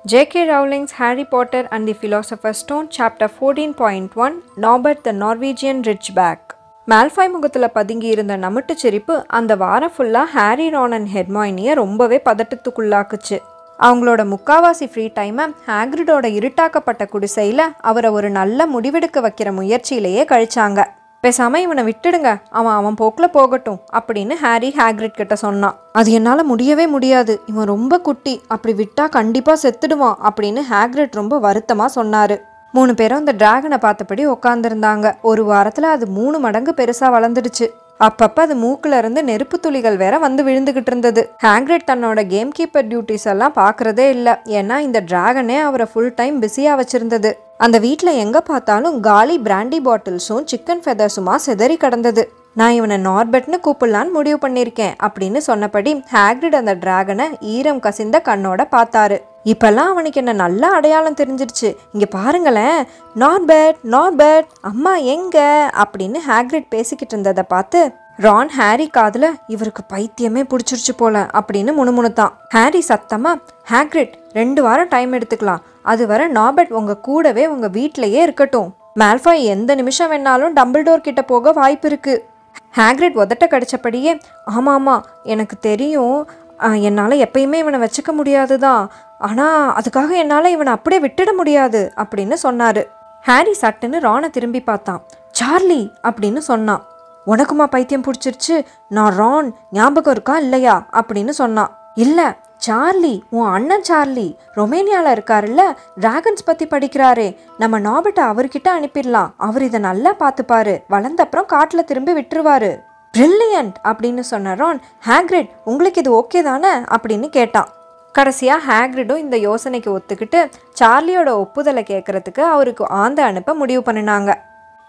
J.K. Rowling's Harry Potter and the Philosopher's Stone, Chapter 14.1, Norbert the Norwegian Ridgeback. Malfoy முகத்தில் பதுங்கி இருந்த நமுட்டு சிரிப்பு அந்த வாரம் ஃபுல்லாக ஹாரி, ரான் அண்ட் ஹெர்மாயினியை ரொம்பவே பதட்டத்துக்குள்ளாக்குச்சு. அவங்களோட முக்காவாசி ஃப்ரீ டைமை ஹாக்ரிடோட இருட்டாக்கப்பட்ட குடிசையில் அவரை ஒரு நல்ல முடிவெடுக்க வைக்கிற முயற்சியிலேயே கழிச்சாங்க. பேசாமல் இவனை விட்டுடுங்க, அவன் போக்கில் போகட்டும் அப்படின்னு ஹாரி ஹாக்ரிட் கிட்ட சொன்னான். அது என்னால் முடியவே முடியாது, இவன் ரொம்ப குட்டி, அப்படி விட்டா கண்டிப்பாக செத்துடுவான் அப்படின்னு ஹாக்ரிட் ரொம்ப வருத்தமாக சொன்னார். 3 பேரும் அந்த டிராகனை பார்த்தபடி உட்காந்துருந்தாங்க. ஒரு வாரத்தில் அது 3 மடங்கு பெருசாக வளர்ந்துடுச்சு. அப்பப்போ அது மூக்கில் இருந்து நெருப்பு துளிகள் வேற வந்து விழுந்துகிட்டு இருந்தது. ஹாக்ரிட் தன்னோட கேம் கீப்பர் டியூட்டிஸ் எல்லாம் பார்க்கறதே இல்லை, ஏன்னா இந்த டிராகனே அவரை ஃபுல் டைம் பிஸியாக வச்சிருந்தது. அந்த வீட்டில் எங்கே பார்த்தாலும் காலி பிராண்டி பாட்டில்ஸும் சிக்கன் ஃபெதர்ஸுமா செதறி கிடந்தது. நான் இவனை நார்பெட்னு கூப்பிடலான்னு முடிவு பண்ணியிருக்கேன் அப்படின்னு சொன்னபடி ஹாக்ரிட் அந்த டிராகனை ஈரம் கசிந்த கண்ணோட பார்த்தாரு. இப்பெல்லாம் அவனுக்கு என்ன நல்ல அடையாளம் தெரிஞ்சிருச்சு. இங்கே பாருங்களேன், நார்பெட் நார்பெட், அம்மா எங்க அப்படின்னு ஹாக்ரிட் பேசிக்கிட்டு இருந்ததை பார்த்து ரான் ஹாரி காதில் இவருக்கு பைத்தியமே பிடிச்சிருச்சு போல அப்படின்னு முணுமுணுத்தான். ஹாரி சத்தமா, ஹாக்ரிட் 2 வாரம் டைம் எடுத்துக்கலாம், அது வர நார்பெட் உங்க கூடவே உங்க வீட்டிலையே இருக்கட்டும். மால்ஃபாய் எந்த நிமிஷம் வேணாலும் டம்பிள்டோர் கிட்ட போக வாய்ப்பு இருக்கு. ஹாக்ரிட் உதட்ட கடிச்சபடியே, ஆமாம் எனக்கு தெரியும், என்னால் எப்பயுமே இவனை வச்சுக்க முடியாது தான், ஆனால் அதுக்காக என்னால் இவனை அப்படியே விட்டுட முடியாது அப்படின்னு சொன்னார். ஹாரி சட்டுன்னு ரானை திரும்பி பார்த்தான். சார்லி அப்படின்னு சொன்னான். உனக்குமா பைத்தியம் பிடிச்சிருச்சு, நான் ரான், ஞாபகம் இருக்கா இல்லையா அப்படின்னு சொன்னான். இல்லை சார்லி, உன் அண்ணன் சார்லி, ரொமேனியாவில் இருக்காருல்ல, டிராகன்ஸ் பற்றி படிக்கிறாரே, நம்ம நாபட்டை அவர்கிட்ட அனுப்பிடலாம், அவர் இதை நல்லா பார்த்துப்பாரு, வளர்ந்தப்புறம் காட்டில் திரும்பி விட்டுருவாரு. பிரில்லியன்ட் அப்படின்னு சொன்ன ரான், ஹாக்ரிட் உங்களுக்கு இது ஓகே தானே அப்படின்னு கேட்டான். கடைசியாக ஹாக்ரிடும் இந்த யோசனைக்கு ஒத்துக்கிட்டு சார்லியோட ஒப்புதலை கேட்கறதுக்கு அவருக்கு ஆந்த அனுப்ப முடிவு பண்ணினாங்க.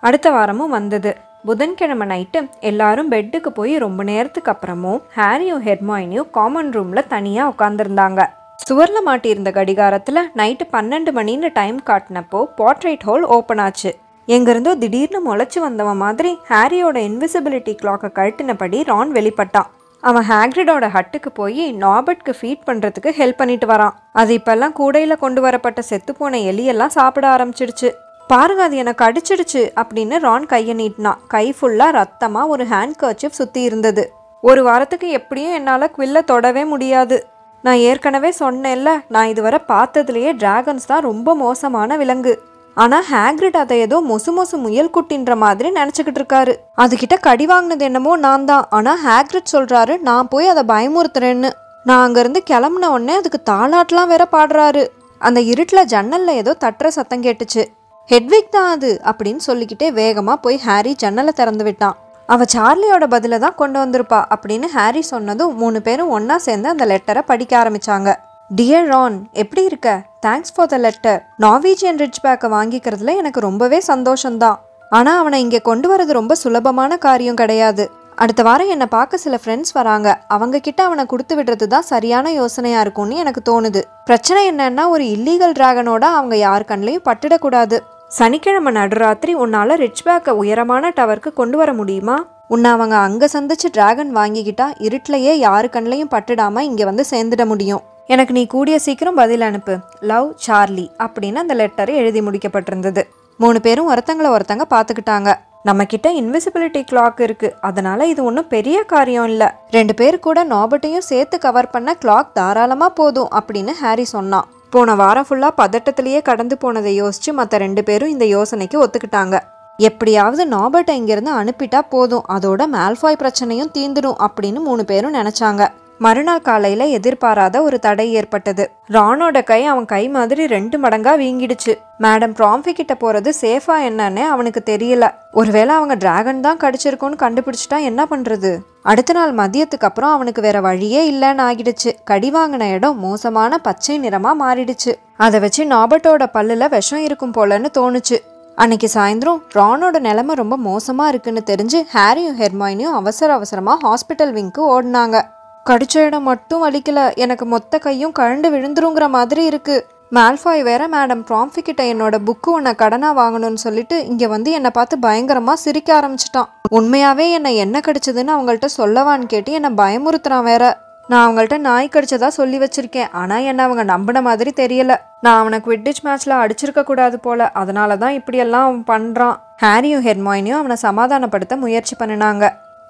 அடுத்த வாரமும் வந்தது. புதன்கிழமை நைட்டு எல்லாரும் பெட்டுக்கு போய் ரொம்ப நேரத்துக்கு அப்புறமும் ஹாரியும் ஹெர்மாயினியும் காமன் ரூமில் தனியாக உட்காந்துருந்தாங்க. சுவரில் மாட்டியிருந்த கடிகாரத்தில் நைட்டு 12 மணின்னு டைம் காட்டினப்போ போர்ட்ரேட் ஹோல் ஓப்பன் ஆச்சு. எங்கேருந்தோ திடீர்னு முளைச்சி வந்தவன் மாதிரி ஹாரியோட இன்விசிபிலிட்டி கிளாக்கை கழட்டினபடி ரான் வெளிப்பட்டான். அவன் ஹாக்ரிடோட ஹட்டுக்கு போய் நார்பெட்க்கு ஃபீட் பண்ணுறதுக்கு ஹெல்ப் பண்ணிட்டு வரான். அது இப்பெல்லாம் கூடையில் கொண்டு வரப்பட்ட செத்துப்போன எலியெல்லாம் சாப்பிட ஆரம்பிச்சிடுச்சு. பாருங்க, அது எனக்கு அடிச்சிடுச்சு அப்படின்னு ரான் கையை நீட்டினான். கை ஃபுல்லாக ரத்தமாக ஒரு ஹேண்ட் கர்ச்சிப் சுற்றி இருந்தது. ஒரு வாரத்துக்கு எப்படியும் என்னால் குவில்ல தொடவே முடியாது. நான் ஏற்கனவே சொன்னேன்ல, நான் இதுவரை பார்த்ததுலேயே டிராகன்ஸ் தான் ரொம்ப மோசமான விலங்கு. ஆனால் ஹாக்ரிட் அதை ஏதோ மொசு முயல் குட்டின்ற மாதிரி நினச்சிக்கிட்டு இருக்காரு. அதுகிட்ட கடி வாங்கினது என்னமோ நான் தான், ஆனால் ஹாக்ரிட் சொல்கிறாரு நான் போய் அதை பயமுறுத்துறேன்னு. நான் அங்கேருந்து கிளம்புன உடனே அதுக்கு தாளாட்டெலாம் வேற பாடுறாரு. அந்த இருட்டில் ஜன்னலில் ஏதோ தட்டுற சத்தம் கேட்டுச்சு. ஹெட்விக் தான் அது அப்படின்னு சொல்லிக்கிட்டே வேகமாக போய் ஹாரி ஜன்னலை திறந்து விட்டான். அவள் சார்லியோட பதிலை தான் கொண்டு வந்திருப்பா அப்படின்னு ஹாரி சொன்னதும் 3 பேரும் ஒன்றா சேர்ந்து அந்த லெட்டரை படிக்க ஆரம்பித்தாங்க. டியர் ரான், எப்படி இருக்க? Thanks for the letter. Norwegian ரிட்ஜ்பேக்கை வாங்கிக்கிறதுல எனக்கு ரொம்பவே சந்தோஷம்தான். ஆனால் அவனை இங்கே கொண்டு வரது ரொம்ப சுலபமான காரியம் கிடையாது. அடுத்த வாரம் என்னை பார்க்க சில ஃப்ரெண்ட்ஸ் வராங்க, அவங்க கிட்ட அவனை கொடுத்து விடுறது தான் சரியான யோசனையாக இருக்கும்னு எனக்கு தோணுது. பிரச்சனை என்னன்னா, ஒரு இல்லீகல் டிராகனோட அவங்க யார் கண்ணிலையும் பட்டுடக்கூடாது. சனிக்கிழமை நடுராத்திரி உன்னால் ரிட்ஜ்பேக்கை உயரமான டவருக்கு கொண்டு வர முடியுமா? உன்னை அவங்க அங்கே சந்திச்சு டிராகன் வாங்கிக்கிட்டா இருட்டிலையே யாரு கண்ணிலையும் பட்டுடாமல் இங்கே வந்து சேர்ந்துட முடியும். எனக்கு நீ கூடிய சீக்கிரம் பதில் அனுப்பு. லவ், சார்லி அப்படின்னு அந்த லெட்டர் எழுதி முடிக்கப்பட்டிருந்தது. 3 பேரும் ஒருத்தங்க பார்த்துக்கிட்டாங்க. நம்ம கிட்ட இன்விசிபிலிட்டி கிளாக் இருக்கு, அதனால இது ஒன்றும் பெரிய காரியம் இல்லை. 2 பேர் கூட நாபட்டையும் சேர்த்து கவர் பண்ண கிளாக் தாராளமாக போதும் அப்படின்னு ஹாரி சொன்னான். போன வாரம் ஃபுல்லாக பதட்டத்திலேயே கடந்து போனதை யோசிச்சு மற்ற 2 பேரும் இந்த யோசனைக்கு ஒத்துக்கிட்டாங்க. எப்படியாவது நாபட்டை இங்கேருந்து அனுப்பிட்டா போதும், அதோட மால்ஃபாய் பிரச்சனையும் தீந்துடும் அப்படின்னு 3 பேரும் நினைச்சாங்க. மறுநாள் காலையில் எதிர்பாராத ஒரு தடை ஏற்பட்டது. ரானோட கை அவன் கை மாதிரி 2 மடங்கா வீங்கிடுச்சு. மேடம் ப்ராம்ஃபி கிட்ட போகிறது சேஃபா என்னன்னு அவனுக்கு தெரியல. ஒருவேளை அவங்க டிராகன் தான் கடிச்சிருக்கோன்னு கண்டுபிடிச்சிட்டா என்ன பண்ணுறது? அடுத்த நாள் மதியத்துக்கு அப்புறம் அவனுக்கு வேற வழியே இல்லைன்னு ஆகிடுச்சு. கடி வாங்கின இடம் மோசமான பச்சை நிறமாக மாறிடுச்சு. அதை வச்சு நாபட்டோட பல்லில் விஷம் இருக்கும் போலன்னு தோணுச்சு. அன்னைக்கு சாயந்தரம் ரானோட நிலைமை ரொம்ப மோசமாக இருக்குன்னு தெரிஞ்சு ஹாரியும் ஹெர்மாயினியும் அவசரமாக ஹாஸ்பிட்டல் விங்க்கு ஓடினாங்க. கடிச்ச இடம் மட்டும் வலிக்கல, எனக்கு மொத்த கையும் கழண்டு விழுந்துருங்கிற மாதிரி இருக்கு. மால்ஃபாய் வேற மேடம் ப்ராம்ஃபி கிட்ட என்னோட புக்கு உன்னை கடனா வாங்கணும்னு சொல்லிட்டு இங்கே வந்து என்னை பார்த்து பயங்கரமாக சிரிக்க ஆரம்பிச்சிட்டான். உண்மையாவே என்னை என்ன கடிச்சதுன்னு அவங்கள்ட்ட சொல்லவான்னு கேட்டு என்னை பயமுறுத்துறான் வேற. நான் அவங்கள்ட்ட நாய் கடிச்சதா சொல்லி வச்சிருக்கேன். ஆனா என்ன அவங்க நம்பின மாதிரி தெரியல. நான் அவனை குவிட்டிச் மேட்ச்ல அடிச்சிருக்க கூடாது போல, அதனாலதான் இப்படியெல்லாம் அவன் பண்றான். ஹாரியும் ஹெர்மாயினியும் அவனை சமாதானப்படுத்த முயற்சி பண்ணினாங்க.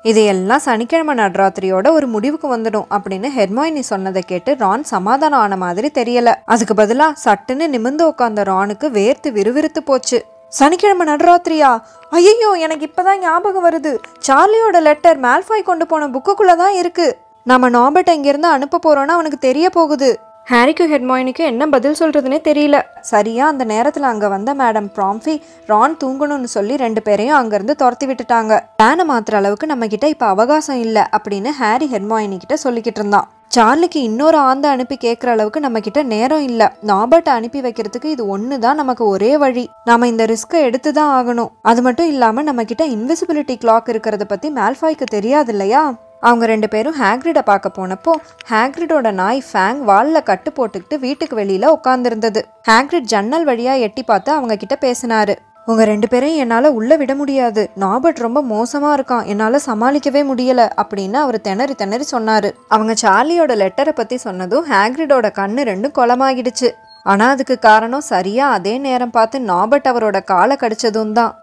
இதையெல்லாம் சனிக்கிழமை நடுராத்திரியோட ஒரு முடிவுக்கு வந்துடும் அப்படின்னு ஹெர்மாயினி சொன்னதை கேட்டு ரான் சமாதானம் ஆன மாதிரி தெரியல. அதுக்கு பதிலா சட்டுன்னு நிமிர்ந்து உட்கார்ந்த ரானுக்கு வேர்த்து விறுவிறுத்து போச்சு. சனிக்கிழமை நடுராத்திரியா? ஐயோ, எனக்கு இப்பதான் ஞாபகம் வருது. சார்லியோட லெட்டர் மால்ஃபாய் கொண்டு போன புக்குக்குள்ளதான் இருக்கு. நம்ம நாபர்ட் இங்கிருந்து அனுப்ப போறோம்னா அவனுக்கு தெரிய போகுது. ஹாரிக்கும் ஹெர்மாயினிக்கும் என்ன பதில் சொல்றதுன்னே தெரியல. சரியா அந்த நேரத்துல அங்க வந்த மேடம் ப்ராம்ஃபி ரான் தூங்கணும்னு சொல்லி 2 பேரையும் அங்கிருந்து துரத்தி விட்டுட்டாங்க. பிளானை மாத்துற அளவுக்கு நம்ம கிட்ட இப்ப அவகாசம் இல்ல அப்படின்னு ஹாரி ஹெர்மாயினி கிட்ட சொல்லிக்கிட்டு இருந்தான். சார்லிக்கு இன்னொரு ஆந்த அனுப்பி கேட்குற அளவுக்கு நம்ம கிட்ட நேரம் இல்ல. நாபர்ட்டை அனுப்பி வைக்கிறதுக்கு இது ஒண்ணுதான் நமக்கு ஒரே வழி. நாம இந்த ரிஸ்கை எடுத்துதான் ஆகணும். அது மட்டும் இல்லாம நம்ம கிட்ட இன்விசிபிலிட்டி கிளாக் இருக்கிறத பத்தி மால்ஃபாய்க்கு தெரியாது இல்லையா? அவங்க 2 பேரும் ஹாக்ரிடை பார்க்க போனப்போ ஹாக்ரிடோட நாய் ஃபேங் வாலில் கட்டு போட்டுக்கிட்டு வீட்டுக்கு வெளியில உட்காந்துருந்தது. ஹாக்ரிட் ஜன்னல் வழியா எட்டி பார்த்து அவங்க கிட்ட பேசினாரு. உங்க 2 பேரையும் என்னால உள்ள விட முடியாது. நாபர்ட் ரொம்ப மோசமா இருக்கான், என்னால சமாளிக்கவே முடியல அப்படின்னு அவர் திணறி திணறி சொன்னாரு. அவங்க சார்லியோட லெட்டரை பத்தி சொன்னதும் ஹாக்ரிடோட கண்ணு 2 குளமாகிடுச்சு. ஆனா அதுக்கு காரணம் சரியா அதே நேரம் பார்த்து நாபர்ட் அவரோட காலை கடிச்சதும் தான்.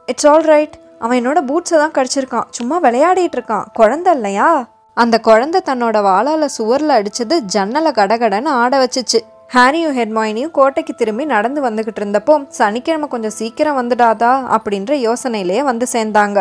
இட்ஸ் ஆல் ரைட், அவன் என்னோட பூட்ஸை தான் கடிச்சிருக்கான், சும்மா விளையாடிட்டு இருக்கான், குழந்தை இல்லையா? அந்த குழந்தை தன்னோட வாளால சுவர்ல அடிச்சது ஜன்னலை கடகடன்னு ஆட வச்சுச்சு. ஹாரியும் ஹெர்மாயினியும் கோட்டைக்கு திரும்பி நடந்து வந்துகிட்டு இருந்தப்போ சனிக்கிழமை கொஞ்சம் சீக்கிரம் வந்துடாதா அப்படின்ற யோசனையிலேயே வந்து சேர்ந்தாங்க.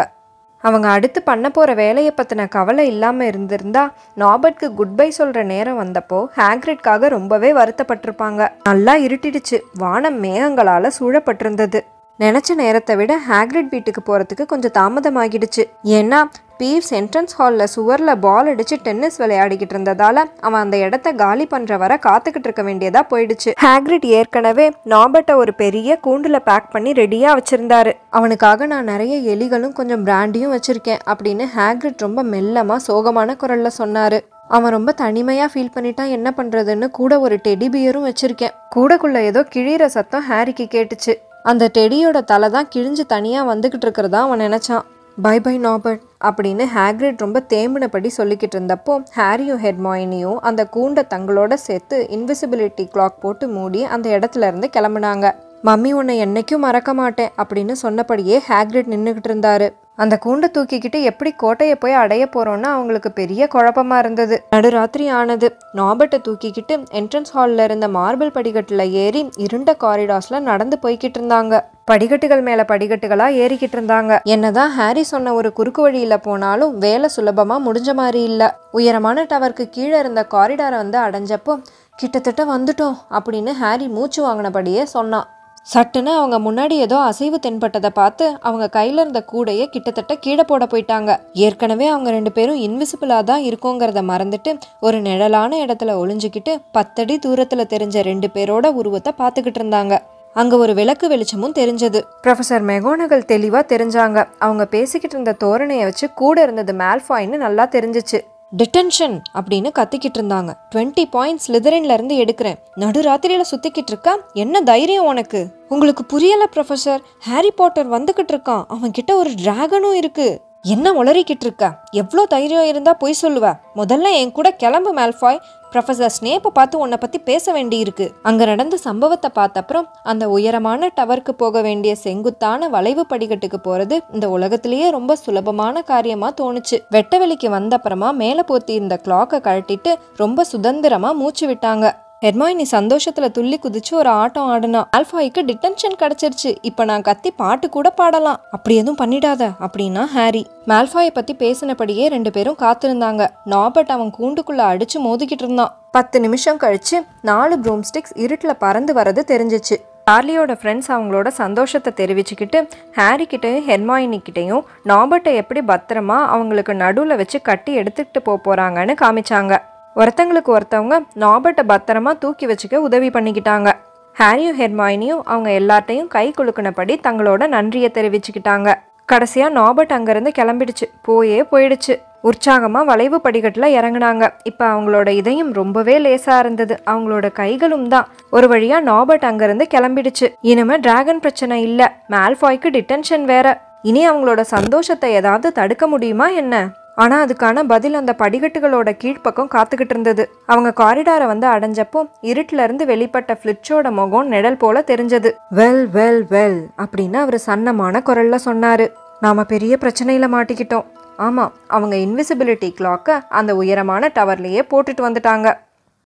அவங்க அடுத்து பண்ண போற வேலையை பத்தின கவலை இல்லாம இருந்திருந்தா நாபர்ட்க்கு குட் பை சொல்ற நேரம் வந்தப்போ ஹாக்ரிட்காக ரொம்பவே வருத்தப்பட்டிருப்பாங்க. நல்லா இருட்டிடுச்சு, வானம் மேகங்களால சூழப்பட்டிருந்தது. நினைச்ச நேரத்தை விட ஹாக்ரிட் வீட்டுக்கு போறதுக்கு கொஞ்சம் தாமதமாகிடுச்சு. ஏன்னா பீவ்ஸ் என்ட்ரன்ஸ் ஹாலில் சுவரில் பால் அடிச்சு டென்னிஸ் விளையாடிக்கிட்டு இருந்ததால அவன் அந்த இடத்த காலி பண்ற வர காத்துக்கிட்டு இருக்க வேண்டியதா போயிடுச்சு. ஹாக்ரிட் ஏற்கனவே நாபர்ட்டை ஒரு பெரிய கூண்டுல பேக் பண்ணி ரெடியா வச்சிருந்தாரு. அவனுக்காக நான் நிறைய எலிகளும் கொஞ்சம் பிராண்டியும் வச்சிருக்கேன் அப்படின்னு ஹாக்ரிட் ரொம்ப மெல்லமா சோகமான குரல்ல சொன்னாரு. அவன் ரொம்ப தனிமையா ஃபீல் பண்ணிட்டான், என்ன பண்றதுன்னு கூட ஒரு டெடி பியரும் வச்சிருக்கேன். கூடக்குள்ள ஏதோ கிழிற சத்தம் ஹாரிக்கு கேட்டுச்சு. அந்த டெடியோட தலை தான் கிழிஞ்சு தனியா வந்துகிட்டு இருக்கிறதா அவன் நினைச்சான். பை பை நாபர்ட் அப்படின்னு ஹாக்ரிட் ரொம்ப தேம்பினபடி சொல்லிக்கிட்டு இருந்தப்போ ஹாரியும் ஹெர்மாயினியும் அந்த கூண்டை தங்களோட சேர்த்து இன்விசிபிலிட்டி கிளாக் போட்டு மூடி அந்த இடத்துல இருந்து கிளம்புனாங்க. மம்மி உன்னை என்னைக்கும் மறக்க மாட்டேன் அப்படின்னு சொன்னபடியே ஹாக்ரிட் நின்றுகிட்டு இருந்தாரு. அந்த கூண்டை தூக்கிக்கிட்டு எப்படி கோட்டையை போய் அடைய போறோம்னு அவங்களுக்கு பெரிய குழப்பமா இருந்தது. நடுராத்திரி ஆனது. நாபர்ட்டை தூக்கிக்கிட்டு என்ட்ரன்ஸ் ஹாலில் இருந்த மார்பிள் படிக்கட்டுல ஏறி இருண்ட காரிடார்ஸ்ல நடந்து போய்கிட்டு இருந்தாங்க. படிக்கட்டுகள் மேல படிக்கட்டுகளா ஏறிக்கிட்டு இருந்தாங்க. என்னதான் ஹாரி சொன்ன ஒரு குறுக்கு வழியில போனாலும் வேலை சுலபமா முடிஞ்ச மாதிரி இல்ல. உயரமான டவருக்கு கீழே இருந்த காரிடாரை வந்து அடைஞ்சப்போ கிட்டத்தட்ட வந்துட்டோம் அப்படின்னு ஹாரி மூச்சு வாங்கினபடியே சொன்னான். சட்டுன்னு அவங்க முன்னாடி ஏதோ அசைவு தென்பட்டதை பார்த்து அவங்க கையில இருந்த கூடையை கிட்டத்தட்ட கீழே போட போயிட்டாங்க. ஏற்கனவே அவங்க 2 பேரும் இன்விசிபிளா தான் இருக்கோங்கிறத மறந்துட்டு ஒரு நிழலான இடத்துல ஒளிஞ்சுக்கிட்டு 10 அடி தூரத்துல தெரிஞ்ச 2 பேரோட உருவத்தை பார்த்துக்கிட்டு இருந்தாங்க. அங்க ஒரு விளக்கு வெளிச்சமும் தெரிஞ்சது. ப்ரொஃபசர் மெகோனகல் தெளிவா தெரிஞ்சாங்க. அவங்க பேசிக்கிட்டு இருந்த தோரணையை வச்சு கூட இருந்தது மால்ஃபாய்னு நல்லா தெரிஞ்சிச்சு. டிடென்ஷன் அப்படின்னு கத்திக்கிட்டு இருந்தாங்க. 20 பாயிண்ட்ஸ் ஸ்லிதரின்ல இருந்து எடுக்கிறேன். நடுராத்திரியில சுத்திக்கிட்டு இருக்கா, என்ன தைரியம் உனக்கு? உங்களுக்கு புரியல ப்ரொஃபசர், ஹாரி பாட்டர் வந்துகிட்டு இருக்கான், அவன் கிட்ட ஒரு டிராகனும் இருக்கு. என்ன உளறிக்கிட்டு இருக்க? எவ்வளோ தைரியம் இருந்தா போய் சொல்லுவ? முதல்ல என் கூட கிளம்பு மால்ஃபாய். ப்ரொஃபசர் ஸ்னேப்பை பார்த்து உன்னை பத்தி பேச வேண்டி இருக்கு. அங்க நடந்த சம்பவத்தை பார்த்தப்புறம் அந்த உயரமான டவருக்கு போக வேண்டிய செங்குத்தான வளைவு படிக்கட்டுக்கு போறது இந்த உலகத்திலேயே ரொம்ப சுலபமான காரியமா தோணுச்சு. வெட்ட வெளிக்கு வந்த அப்புறமா மேல போத்தி இருந்த கிளாக்கை கழட்டிட்டு ரொம்ப சுதந்திரமா மூச்சு விட்டாங்க. ஹெர்மாயினி சந்தோஷத்துல துள்ளி குதிச்சு ஒரு ஆட்டம் ஆடுனா. மால்ஃபாய்க்கு டிடென்ஷன் கிடைச்சிருச்சு, இப்ப நான் கத்தி பாட்டு கூட பாடலாம். அப்படி எதுவும் பண்ணிடாத அப்படின்னா ஹாரி. மால்ஃபாயை பத்தி பேசினபடியே 2 பேரும் காத்திருந்தாங்க. நாபர்ட் அவன் கூண்டுக்குள்ள அடிச்சு மோதிக்கிட்டு இருந்தான். 10 நிமிஷம் கழிச்சு 4 ப்ரூம்ஸ்டிக்ஸ் இருட்டுல பறந்து வரது தெரிஞ்சிச்சு. சார்லியோட ஃப்ரெண்ட்ஸ் அவங்களோட சந்தோஷத்தை தெரிவிச்சுக்கிட்டு ஹாரி கிட்டையும் ஹெர்மாயினி கிட்டையும் நாபர்ட்டை எப்படி பத்திரமா அவங்களுக்கு நடுவில் வச்சு கட்டி எடுத்துக்கிட்டு போறாங்கன்னு காமிச்சாங்க. ஒருத்தங்களுக்கு ஒருத்தவங்க நாபர்ட்டை பத்திரமா தூக்கி வச்சுக்க உதவி பண்ணிக்கிட்டாங்க. ஹாரியும் ஹெர்மாயினியும் அவங்க எல்லார்ட்டையும் கை குலுக்கினபடி தங்களோட நன்றியை தெரிவிச்சுக்கிட்டாங்க. கடைசியா நாபர்ட் அங்கிருந்து கிளம்பிடுச்சு, போயிடுச்சு. உற்சாகமா வளைவு படிக்கட்டுல இறங்குனாங்க. இப்ப அவங்களோட இதயம் ரொம்பவே லேசா இருந்தது. அவங்களோட கைகளும் தான். ஒரு வழியா நாபர்ட் அங்கிருந்து கிளம்பிடுச்சு. இனிமே டிராகன் பிரச்சனை இல்ல, மால்ஃபாய்க்கு டிடென்ஷன் வேற. இனி அவங்களோட சந்தோஷத்தை ஏதாவது தடுக்க முடியுமா என்ன? ஆனால் அதுக்கான பதில் அந்த படிக்கட்டுகளோட கீழ்ப்பக்கம் காத்துக்கிட்டு இருந்தது. அவங்க காரிடாரை வந்து அடைஞ்சப்போ இருட்டுல இருந்து வெளிப்பட்ட ஃப்ளிட்சோட முகம் நிழல் போல தெரிஞ்சது. வெல் வெல் வெல் அப்படின்னு அவர் சன்னமான குரல்ல சொன்னாரு. நாம பெரிய பிரச்சனையில மாட்டிக்கிட்டோம். ஆமா, அவங்க இன்விசிபிலிட்டி கிளாக்கை அந்த உயரமான டவர்லயே போட்டுட்டு வந்துட்டாங்க.